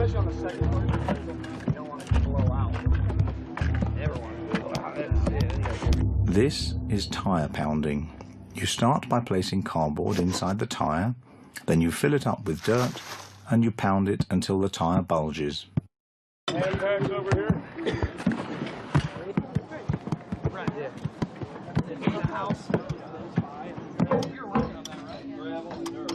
especially on the second one, you don't want it to blow out. Never want it to blow out. This is tyre pounding. You start by placing cardboard inside the tyre, then you fill it up with dirt, and you pound it until the tyre bulges. Hand packs over here. Right, yeah. In the house. You're working on that, right? Gravel and dirt.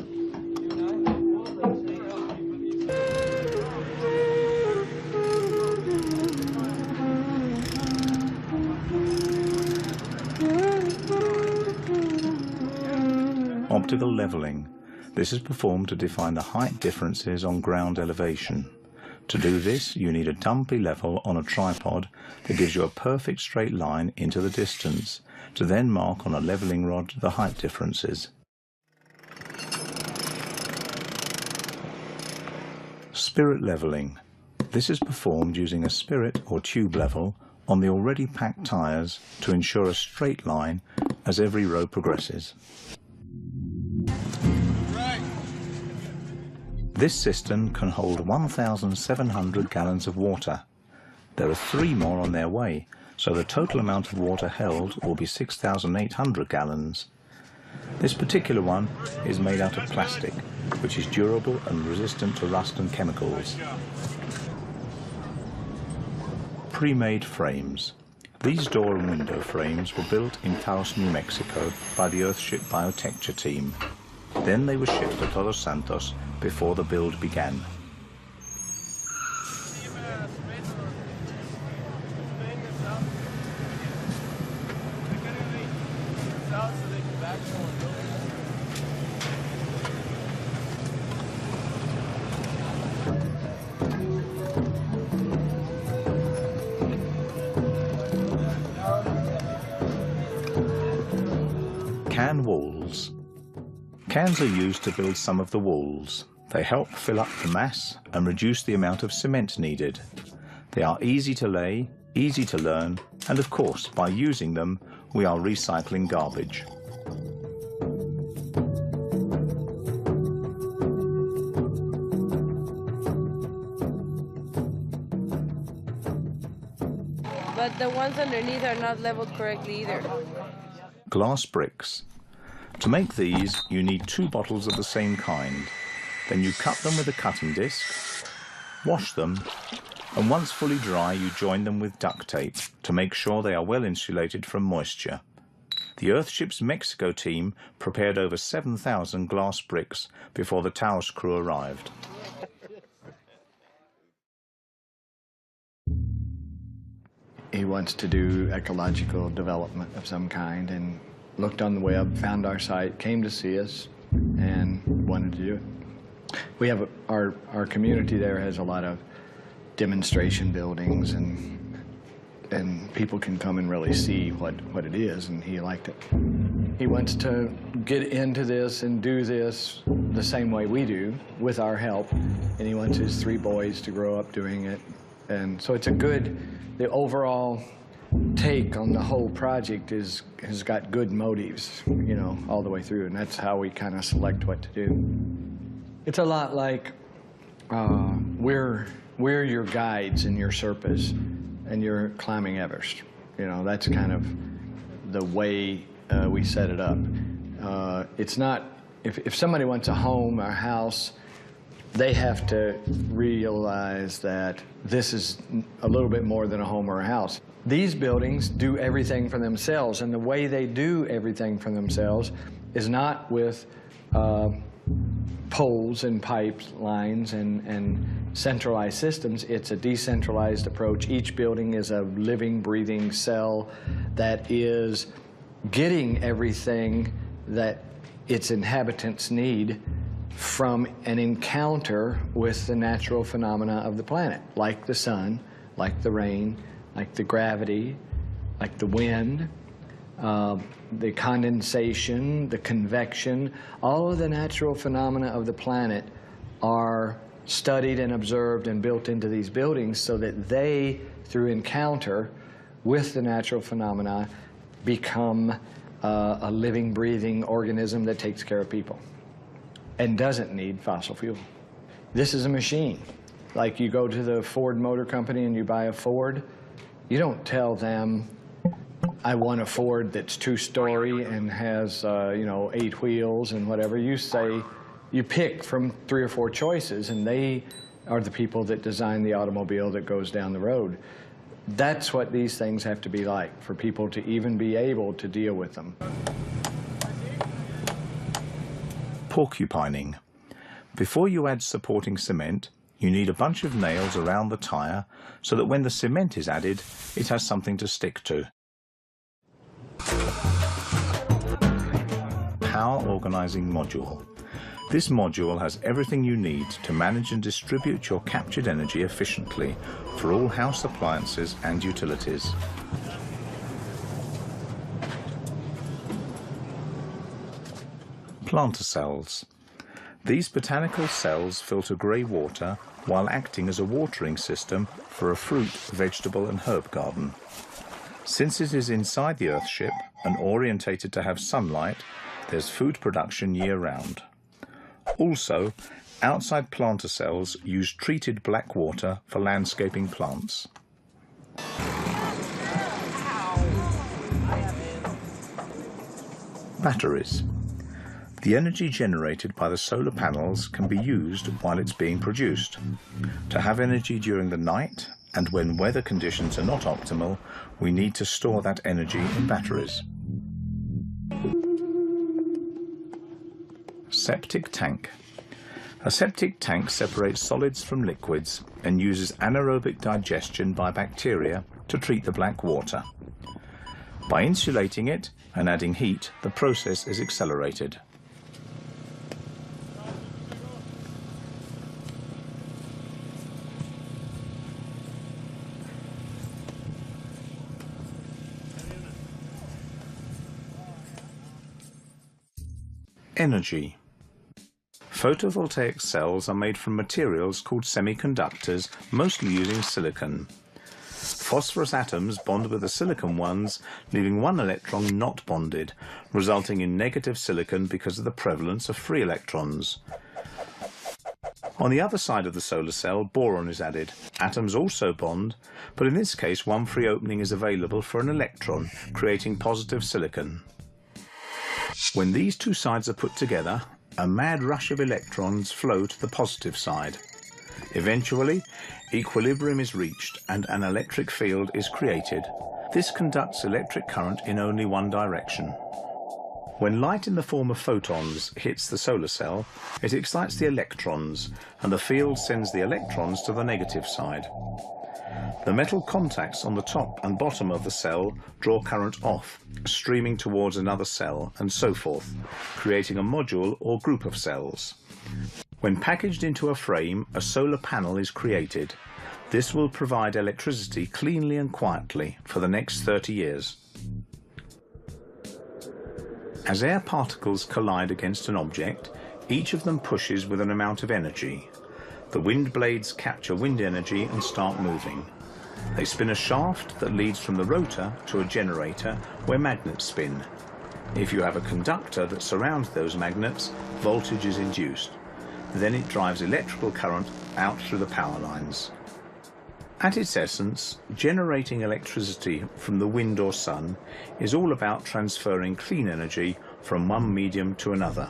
Optical levelling. This is performed to define the height differences on ground elevation. To do this, you need a dumpy level on a tripod that gives you a perfect straight line into the distance, to then mark on a levelling rod the height differences. Spirit levelling. This is performed using a spirit or tube level on the already packed tyres to ensure a straight line as every row progresses. This cistern can hold 1,700 gallons of water. There are 3 more on their way, so the total amount of water held will be 6,800 gallons. This particular one is made out of plastic, which is durable and resistant to rust and chemicals. Pre-made frames. These door and window frames were built in Taos, New Mexico by the Earthship biotecture team. Then they were shipped to Todos Santos before the build began. Can walls. Cans are used to build some of the walls. They help fill up the mass and reduce the amount of cement needed. They are easy to lay, easy to learn, and of course, by using them, we are recycling garbage. But the ones underneath are not leveled correctly either. Glass bricks. To make these, you need 2 bottles of the same kind. Then you cut them with a cutting disc, wash them, and once fully dry you join them with duct tape to make sure they are well insulated from moisture. The Earthship's Mexico team prepared over 7,000 glass bricks before the Taos crew arrived. He wants to do ecological development of some kind and looked on the web, found our site, came to see us, and wanted to do it. We have our community there has a lot of demonstration buildings, and people can come and really see what it is, and he liked it. He wants to get into this and do this the same way we do, with our help, and he wants his 3 boys to grow up doing it. And so it's the overall take on the whole project has got good motives, you know, all the way through, and that's how we kind of select what to do. It's a lot like we're your guides and your Sherpas, and you're climbing Everest. You know, that's kind of the way we set it up. It's not, if somebody wants a home or a house, they have to realize that this is a little bit more than a home or a house. These buildings do everything for themselves, and the way they do everything for themselves is not with poles and pipelines and centralized systems. It's a decentralized approach. Each building is a living, breathing cell that is getting everything that its inhabitants need from an encounter with the natural phenomena of the planet, like the sun, like the rain, like the gravity, like the wind, the condensation, the convection. All of the natural phenomena of the planet are studied and observed and built into these buildings so that they, through encounter with the natural phenomena, become a living, breathing organism that takes care of people and doesn't need fossil fuel. This is a machine. Like you go to the Ford Motor Company and you buy a Ford, you don't tell them, I want a Ford that's two-story and has, 8 wheels and whatever. You say, you pick from 3 or 4 choices, and they are the people that design the automobile that goes down the road. That's what these things have to be like for people to even be able to deal with them. Porcupining. Before you add supporting cement, you need a bunch of nails around the tyre so that when the cement is added, it has something to stick to. Power Organizing Module. This module has everything you need to manage and distribute your captured energy efficiently for all house appliances and utilities. Planter cells. These botanical cells filter grey water while acting as a watering system for a fruit, vegetable and herb garden. Since it is inside the Earthship and orientated to have sunlight, there's food production year-round. Also, outside planter cells use treated black water for landscaping plants. Batteries. The energy generated by the solar panels can be used while it's being produced. To have energy during the night, and when weather conditions are not optimal, we need to store that energy in batteries. Septic tank. A septic tank separates solids from liquids and uses anaerobic digestion by bacteria to treat the black water. By insulating it and adding heat, the process is accelerated. Energy. Photovoltaic cells are made from materials called semiconductors, mostly using silicon. Phosphorus atoms bond with the silicon ones, leaving one electron not bonded, resulting in negative silicon because of the prevalence of free electrons. On the other side of the solar cell, boron is added. Atoms also bond, but in this case one free opening is available for an electron, creating positive silicon. When these two sides are put together, a mad rush of electrons flow to the positive side. Eventually, equilibrium is reached and an electric field is created. This conducts electric current in only one direction. When light in the form of photons hits the solar cell, it excites the electrons, and the field sends the electrons to the negative side. The metal contacts on the top and bottom of the cell draw current off, streaming towards another cell, and so forth, creating a module or group of cells. When packaged into a frame, a solar panel is created. This will provide electricity cleanly and quietly for the next 30 years. As air particles collide against an object, each of them pushes with an amount of energy. The wind blades capture wind energy and start moving. They spin a shaft that leads from the rotor to a generator where magnets spin. If you have a conductor that surrounds those magnets, voltage is induced. Then it drives electrical current out through the power lines. At its essence, generating electricity from the wind or sun is all about transferring clean energy from one medium to another.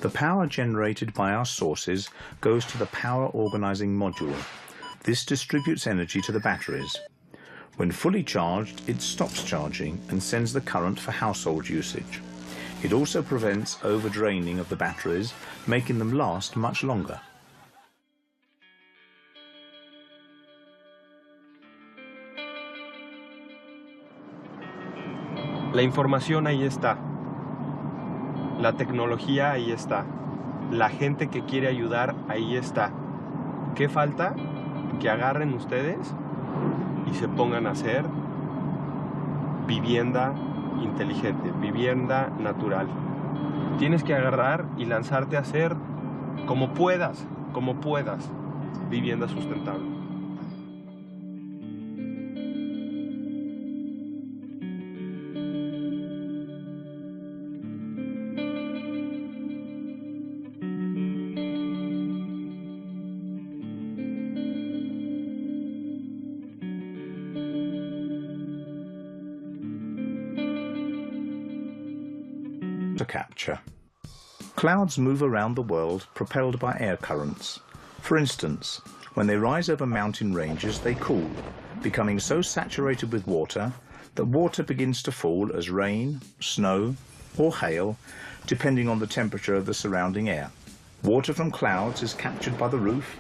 The power generated by our sources goes to the power organizing module. This distributes energy to the batteries. When fully charged, it stops charging and sends the current for household usage. It also prevents overdraining of the batteries, making them last much longer. La información ahí está. La tecnología ahí está. La gente que quiere ayudar ahí está. ¿Qué falta? Que agarren ustedes y se pongan a hacer vivienda inteligente, vivienda natural. Tienes que agarrar y lanzarte a hacer como puedas, vivienda sustentable. water capture. Clouds move around the world propelled by air currents. For instance, when they rise over mountain ranges, they cool, becoming so saturated with water that water begins to fall as rain, snow, or hail, depending on the temperature of the surrounding air. Water from clouds is captured by the roof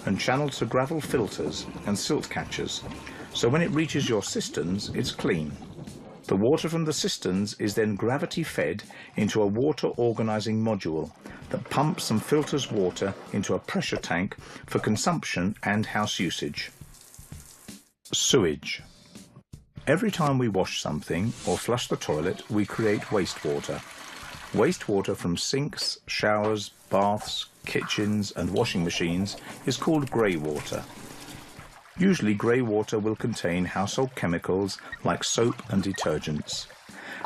and channeled to gravel filters and silt catchers, so when it reaches your cisterns, it's clean. The water from the cisterns is then gravity-fed into a water organizing module that pumps and filters water into a pressure tank for consumption and house usage. Sewage. Every time we wash something or flush the toilet, we create wastewater. Wastewater from sinks, showers, baths, kitchens and washing machines is called grey water. Usually grey water will contain household chemicals like soap and detergents,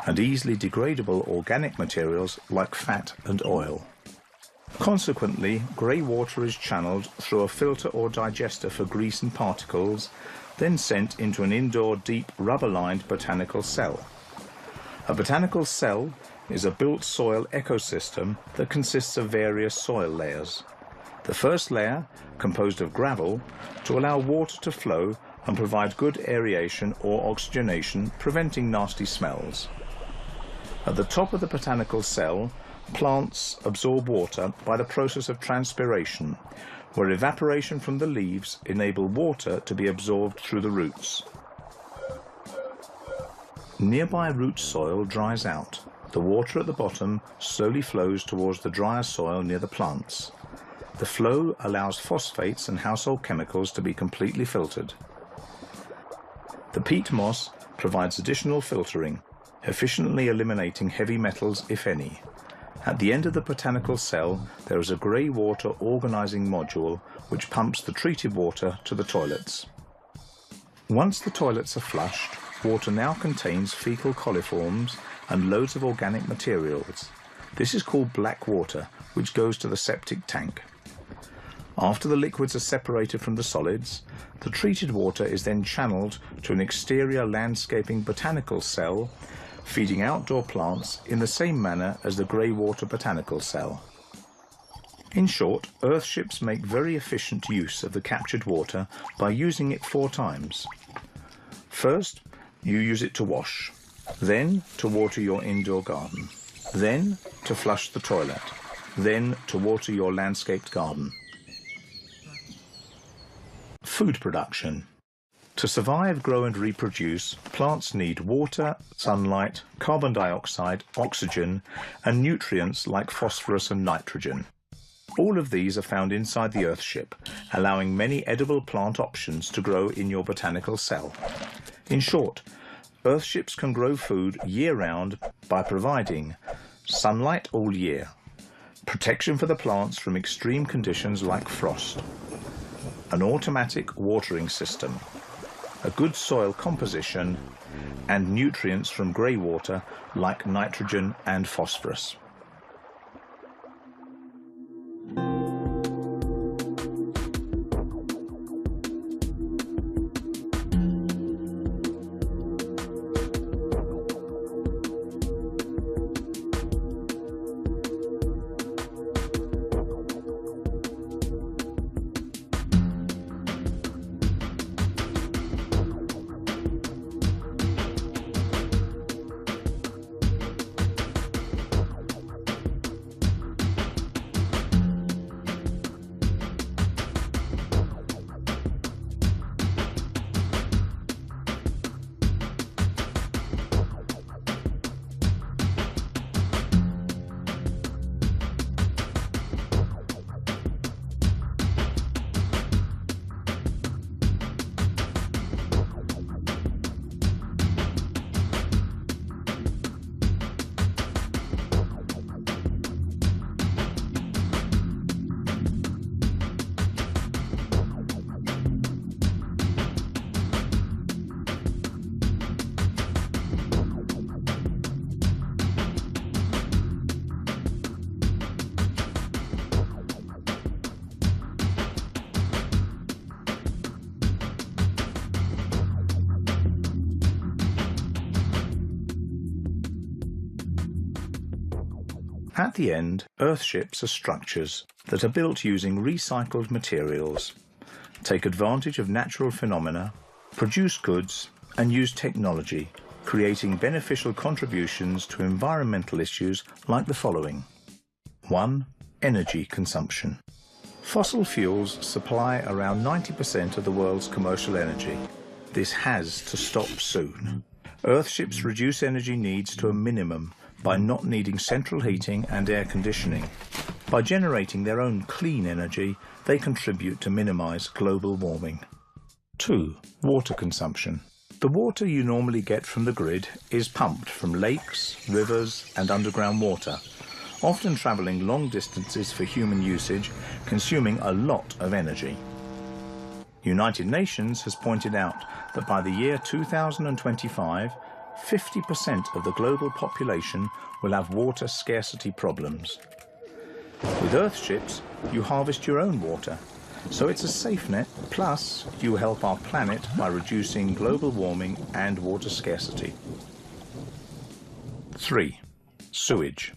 and easily degradable organic materials like fat and oil. Consequently, grey water is channeled through a filter or digester for grease and particles, then sent into an indoor deep rubber-lined botanical cell. A botanical cell is a built soil ecosystem that consists of various soil layers. The first layer, composed of gravel, to allow water to flow and provide good aeration or oxygenation, preventing nasty smells. At the top of the botanical cell, plants absorb water by the process of transpiration, where evaporation from the leaves enable water to be absorbed through the roots. Nearby root soil dries out. The water at the bottom slowly flows towards the drier soil near the plants. The flow allows phosphates and household chemicals to be completely filtered. The peat moss provides additional filtering, efficiently eliminating heavy metals, if any. At the end of the botanical cell, there is a grey water organizing module which pumps the treated water to the toilets. Once the toilets are flushed, water now contains fecal coliforms and loads of organic materials. This is called black water, which goes to the septic tank. After the liquids are separated from the solids, the treated water is then channeled to an exterior landscaping botanical cell, feeding outdoor plants in the same manner as the grey water botanical cell. In short, Earthships make very efficient use of the captured water by using it 4 times. First, you use it to wash, then to water your indoor garden, then to flush the toilet, then to water your landscaped garden. Food production. To survive, grow and reproduce, plants need water, sunlight, carbon dioxide, oxygen, and nutrients like phosphorus and nitrogen. All of these are found inside the Earthship, allowing many edible plant options to grow in your botanical cell. In short, Earthships can grow food year-round by providing sunlight all year, protection for the plants from extreme conditions like frost, an automatic watering system, a good soil composition, and nutrients from grey water like nitrogen and phosphorus. At the end, Earthships are structures that are built using recycled materials, take advantage of natural phenomena, produce goods, and use technology, creating beneficial contributions to environmental issues like the following. 1. Energy consumption. Fossil fuels supply around 90% of the world's commercial energy. This has to stop soon. Earthships reduce energy needs to a minimum by not needing central heating and air conditioning. By generating their own clean energy, they contribute to minimize global warming. 2. Water consumption. The water you normally get from the grid is pumped from lakes, rivers, and underground water, often traveling long distances for human usage, consuming a lot of energy. United Nations has pointed out that by the year 2025, 50% of the global population will have water scarcity problems. With Earthships, you harvest your own water, so it's a safe net, plus you help our planet by reducing global warming and water scarcity. 3. Sewage.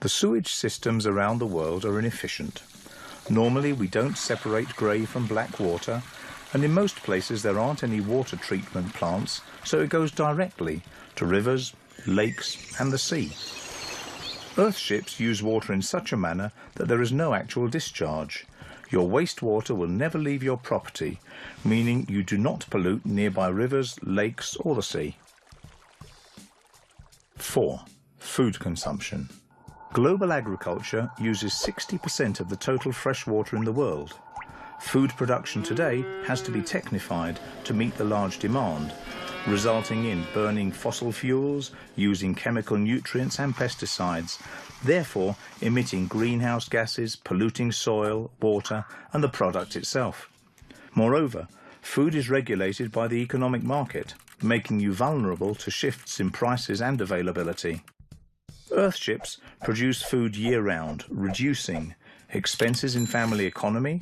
The sewage systems around the world are inefficient. Normally we don't separate grey from black water, and in most places there aren't any water treatment plants, so it goes directly to rivers, lakes and the sea. Earthships use water in such a manner that there is no actual discharge. Your wastewater will never leave your property, meaning you do not pollute nearby rivers, lakes or the sea. 4. Food consumption. Global agriculture uses 60% of the total fresh water in the world. Food production today has to be technified to meet the large demand, resulting in burning fossil fuels, using chemical nutrients and pesticides, therefore emitting greenhouse gases, polluting soil, water and the product itself. Moreover, food is regulated by the economic market, making you vulnerable to shifts in prices and availability. Earthships produce food year-round, reducing expenses in family economy,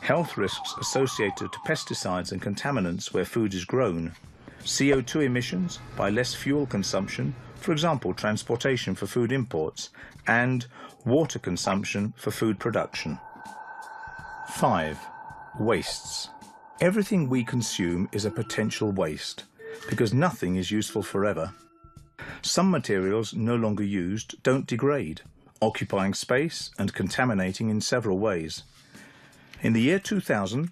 health risks associated to pesticides and contaminants where food is grown, CO2 emissions by less fuel consumption, for example transportation for food imports, and water consumption for food production. 5. Wastes. Everything we consume is a potential waste, because nothing is useful forever. Some materials no longer used don't degrade, occupying space and contaminating in several ways. In the year 2000,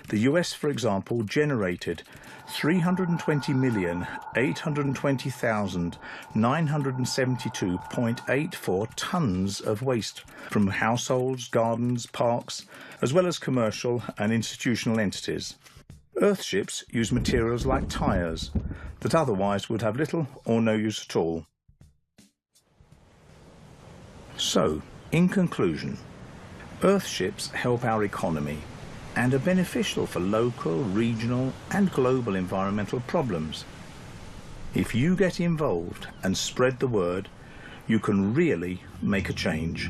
the US, for example, generated 320,820,972.84 tons of waste from households, gardens, parks, as well as commercial and institutional entities. Earthships use materials like tyres that otherwise would have little or no use at all. So, in conclusion, Earthships help our economy and are beneficial for local, regional and global environmental problems. If you get involved and spread the word, you can really make a change.